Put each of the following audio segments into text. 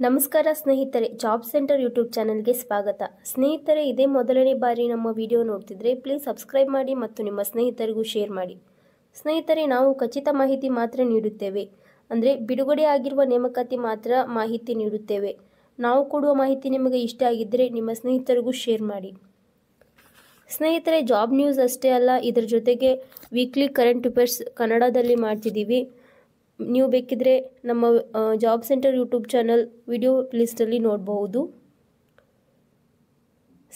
ನಮಸ್ಕಾರ ಸ್ನೇಹಿತರೆ, job centre YouTube ಚಾನಲ್ಗೆ ಸ್ವಾಗತ. ಸ್ನೇಹಿತರೆ, ಇದೇ ಮೊದಲನೇ ಬಾರಿ ನಮ್ಮ ವಿಡಿಯೋ ನೋಡ್ತಿದ್ರೆ ಪ್ಲೀಸ್ ಸಬ್ಸ್ಕ್ರೈಬ್ ಮಾಡಿ ಮತ್ತು ನಿಮ್ಮ ಸ್ನೇಹಿತರಿಗೂ ಶೇರ್ ಮಾಡಿ. ಸ್ನೇಹಿತರೆ, ನಾವು ಖಚಿತ ಮಾಹಿತಿ ಮಾತ್ರ ನೀಡುತ್ತೇವೆ. ಅಂದರೆ ಬಿಡುಗಡೆ ಆಗಿರುವ ನೇಮಕಾತಿ ಮಾತ್ರ ಮಾಹಿತಿ ನೀಡುತ್ತೇವೆ. ನಾವು ಕೊಡುವ ಮಾಹಿತಿ ನಿಮಗೆ ಇಷ್ಟ ಆಗಿದ್ದರೆ ನಿಮ್ಮ ಸ್ನೇಹಿತರಿಗೂ ಶೇರ್ ಮಾಡಿ. ಸ್ನೇಹಿತರೆ, ಜಾಬ್ ನ್ಯೂಸ್ ಅಷ್ಟೇ ಅಲ್ಲ, ಇದರ ಜೊತೆಗೆ ವೀಕ್ಲಿ ಕರೆಂಟ್ ಅಫೇರ್ಸ್ ಕನ್ನಡದಲ್ಲಿ ಮಾಡ್ತಿದ್ದೀವಿ. ನೀವು ಬೇಕಿದ್ರೆ ನಮ್ಮ job centre YouTube channel video ಲಿಸ್ಟಲ್ಲಿ ನೋಡಬಹುದು.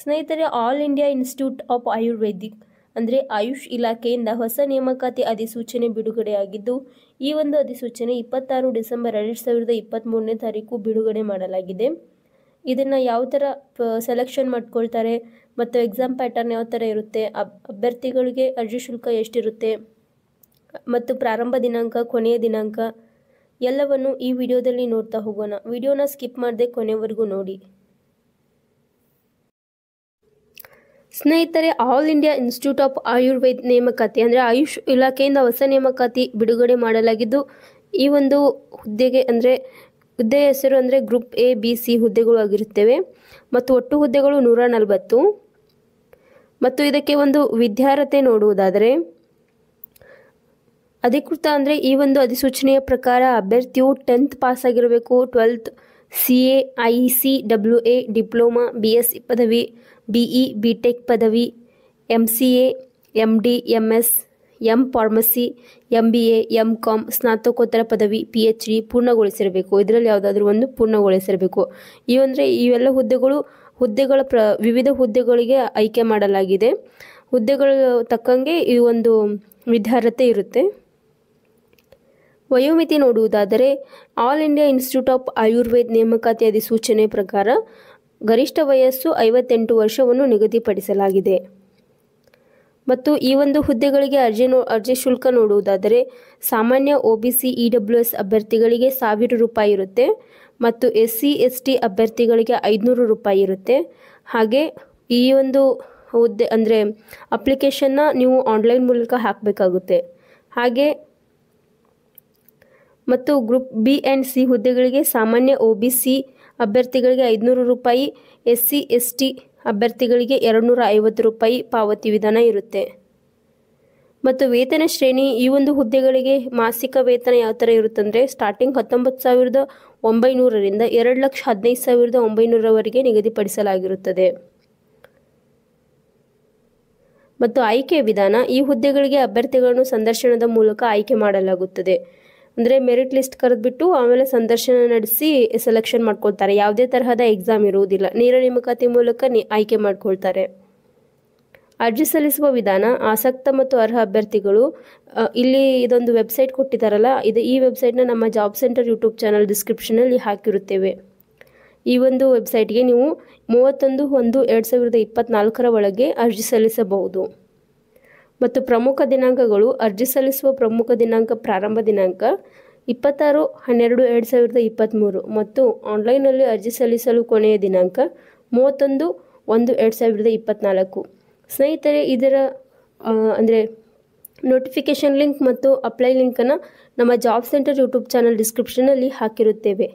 ಸ್ನೇಹಿತರೆ, all India institute of Ayurvedic ಅಂದರೆ ಆಯುಷ್ ಇಲಾಖೆಯಿಂದ ಹೊಸ ನೇಮಕಾತಿ ಅಧಿಸೂಚನೆ ಬಿಡುಗಡೆಯಾಗಿದ್ದು, ಈ ಒಂದು ಅಧಿಸೂಚನೆ 26 ಡಿಸೆಂಬರ್ 2023ನೇ ತಾರೀಕು ಬಿಡುಗಡೆ ಮಾಡಲಾಗಿದೆ. ಇದನ್ನು ಯಾವ ಥರ ಸೆಲೆಕ್ಷನ್ ಮಾಡ್ಕೊಳ್ತಾರೆ ಮತ್ತು ಎಕ್ಸಾಮ್ ಪ್ಯಾಟರ್ನ್ ಯಾವ ಥರ ಇರುತ್ತೆ, ಅಭ್ಯರ್ಥಿಗಳಿಗೆ ಅರ್ಜಿ ಶುಲ್ಕ ಎಷ್ಟಿರುತ್ತೆ ಮತ್ತು ಪ್ರಾರಂಭ ದಿನಾಂಕ, ಕೊನೆಯ ದಿನಾಂಕ ಎಲ್ಲವನ್ನು ಈ ವಿಡಿಯೋದಲ್ಲಿ ನೋಡ್ತಾ ಹೋಗೋಣ. ವಿಡಿಯೋನ ಸ್ಕಿಪ್ ಮಾಡದೆ ಕೊನೆವರೆಗೂ ನೋಡಿ. ಸ್ನೇಹಿತರೆ, all India institute of Ayurved ನೇಮಕಾತಿ ಅಂದರೆ ಆಯುಷ್ ಇಲಾಖೆಯಿಂದ ಹೊಸ ನೇಮಕಾತಿ ಬಿಡುಗಡೆ ಮಾಡಲಾಗಿದ್ದು, ಈ ಒಂದು ಹುದ್ದೆಗೆ ಅಂದರೆ ಹುದ್ದೆಯ ಹೆಸರು ಅಂದರೆ ಗ್ರೂಪ್ ಎ, ಬಿ, ಸಿ ಹುದ್ದೆಗಳು ಆಗಿರುತ್ತವೆ ಮತ್ತು ಒಟ್ಟು ಹುದ್ದೆಗಳು 140. ಮತ್ತು ಇದಕ್ಕೆ ಒಂದು ವಿದ್ಯಾರ್ಹತೆ ನೋಡುವುದಾದರೆ ಅಧಿಕೃತ ಅಂದರೆ ಈ ಒಂದು ಅಧಿಸೂಚನೆಯ ಪ್ರಕಾರ ಅಭ್ಯರ್ಥಿಯು 10th ಪಾಸ್ ಆಗಿರಬೇಕು, 12th CA, ICWA diploma, BSc ಪದವಿ, BE, BTech ಪದವಿ, MCA, MD, MS, pharmacy, MBA, MCom ಸ್ನಾತಕೋತ್ತರ ಪದವಿ, PhD ಪೂರ್ಣಗೊಳಿಸಿರಬೇಕು. ಇದರಲ್ಲಿ ಯಾವುದಾದ್ರೂ ಒಂದು ಪೂರ್ಣಗೊಳಿಸಿರಬೇಕು. ಇವೆಲ್ಲ ಹುದ್ದೆಗಳ ವಿವಿಧ ಹುದ್ದೆಗಳಿಗೆ ಆಯ್ಕೆ ಮಾಡಲಾಗಿದೆ. ಹುದ್ದೆಗಳ ತಕ್ಕಂಗೆ ಈ ಒಂದು ವಿದ್ಯಾರ್ಹತೆ ಇರುತ್ತೆ. ವಯೋಮಿತಿ ನೋಡುವುದಾದರೆ all India institute of Ayurved ನೇಮಕಾತಿ ಅಧಿಸೂಚನೆ ಪ್ರಕಾರ ಗರಿಷ್ಠ ವಯಸ್ಸು 58 ವರ್ಷವನ್ನು ನಿಗದಿಪಡಿಸಲಾಗಿದೆ. ಮತ್ತು ಈ ಒಂದು ಹುದ್ದೆಗಳಿಗೆ ಅರ್ಜಿ ಶುಲ್ಕ ನೋಡುವುದಾದರೆ ಸಾಮಾನ್ಯ OBC EWS ಅಭ್ಯರ್ಥಿಗಳಿಗೆ 1000 ರೂಪಾಯಿ ಇರುತ್ತೆ ಮತ್ತು SC ST ಅಭ್ಯರ್ಥಿಗಳಿಗೆ 500 ರೂಪಾಯಿ ಇರುತ್ತೆ. ಹಾಗೆ ಈ ಒಂದು ಹುದ್ದೆ ಅಂದರೆ ಅಪ್ಲಿಕೇಶನ್ನ ನೀವು ಆನ್ಲೈನ್ ಮೂಲಕ ಹಾಕಬೇಕಾಗುತ್ತೆ. ಹಾಗೆ ಮತ್ತು ಗ್ರೂಪ್ ಬಿ ಆ್ಯಂಡ್ ಸಿ ಹುದ್ದೆಗಳಿಗೆ ಸಾಮಾನ್ಯ OBC ಅಭ್ಯರ್ಥಿಗಳಿಗೆ 500 ರೂಪಾಯಿ, SC ST ಅಭ್ಯರ್ಥಿಗಳಿಗೆ 250 ರೂಪಾಯಿ ಪಾವತಿ ವಿಧಾನ ಇರುತ್ತೆ. ಮತ್ತು ವೇತನ ಶ್ರೇಣಿ ಈ ಒಂದು ಹುದ್ದೆಗಳಿಗೆ ಮಾಸಿಕ ವೇತನ ಯಾವ ಥರ ಇರುತ್ತಂದರೆ ಸ್ಟಾರ್ಟಿಂಗ್ 19,900ರಿಂದ 2,15,900ವರೆಗೆ ನಿಗದಿಪಡಿಸಲಾಗಿರುತ್ತದೆ. ಮತ್ತು ಆಯ್ಕೆಯ ವಿಧಾನ ಈ ಹುದ್ದೆಗಳಿಗೆ ಅಭ್ಯರ್ಥಿಗಳನ್ನು ಸಂದರ್ಶನದ ಮೂಲಕ ಆಯ್ಕೆ ಮಾಡಲಾಗುತ್ತದೆ. ಅಂದರೆ ಮೆರಿಟ್ ಲಿಸ್ಟ್ ಕರೆದ್ಬಿಟ್ಟು ಆಮೇಲೆ ಸಂದರ್ಶನ ನಡೆಸಿ ಸೆಲೆಕ್ಷನ್ ಮಾಡ್ಕೊಳ್ತಾರೆ. ಯಾವುದೇ ತರಹದ ಎಕ್ಸಾಮ್ ಇರುವುದಿಲ್ಲ, ನೇರ ನೇಮಕಾತಿ ಮೂಲಕ ಆಯ್ಕೆ ಮಾಡ್ಕೊಳ್ತಾರೆ. ಅರ್ಜಿ ಸಲ್ಲಿಸುವ ವಿಧಾನ ಆಸಕ್ತ ಮತ್ತು ಅರ್ಹ ಅಭ್ಯರ್ಥಿಗಳು ಇಲ್ಲಿ ಇದೊಂದು ವೆಬ್ಸೈಟ್ ಕೊಟ್ಟಿದ್ದಾರಲ್ಲ, ಈ ವೆಬ್ಸೈಟ್ನ ನಮ್ಮ ಜಾಬ್ ಸೆಂಟರ್ ಯೂಟ್ಯೂಬ್ ಚಾನಲ್ ಡಿಸ್ಕ್ರಿಪ್ಷನಲ್ಲಿ ಹಾಕಿರುತ್ತೇವೆ. ಈ ಒಂದು ವೆಬ್ಸೈಟ್ಗೆ ನೀವು 31/1/2024 ಒಳಗೆ ಅರ್ಜಿ ಸಲ್ಲಿಸಬಹುದು. ಮತ್ತು ಪ್ರಮುಖ ದಿನಾಂಕಗಳು ಅರ್ಜಿ ಸಲ್ಲಿಸುವ ಪ್ರಮುಖ ದಿನಾಂಕ ಪ್ರಾರಂಭ ದಿನಾಂಕ 26/12/2023 ಮತ್ತು ಆನ್ಲೈನ್ನಲ್ಲಿ ಅರ್ಜಿ ಸಲ್ಲಿಸಲು ಕೊನೆಯ ದಿನಾಂಕ 31/1/2024. ಸ್ನೇಹಿತರೆ, ಇದರ ಅಂದರೆ ನೋಟಿಫಿಕೇಷನ್ ಲಿಂಕ್ ಮತ್ತು ಅಪ್ಲೈ ಲಿಂಕನ್ನು ನಮ್ಮ ಜಾಬ್ ಸೆಂಟರ್ ಯೂಟ್ಯೂಬ್ ಚಾನಲ್ ಡಿಸ್ಕ್ರಿಪ್ಷನಲ್ಲಿ ಹಾಕಿರುತ್ತೇವೆ.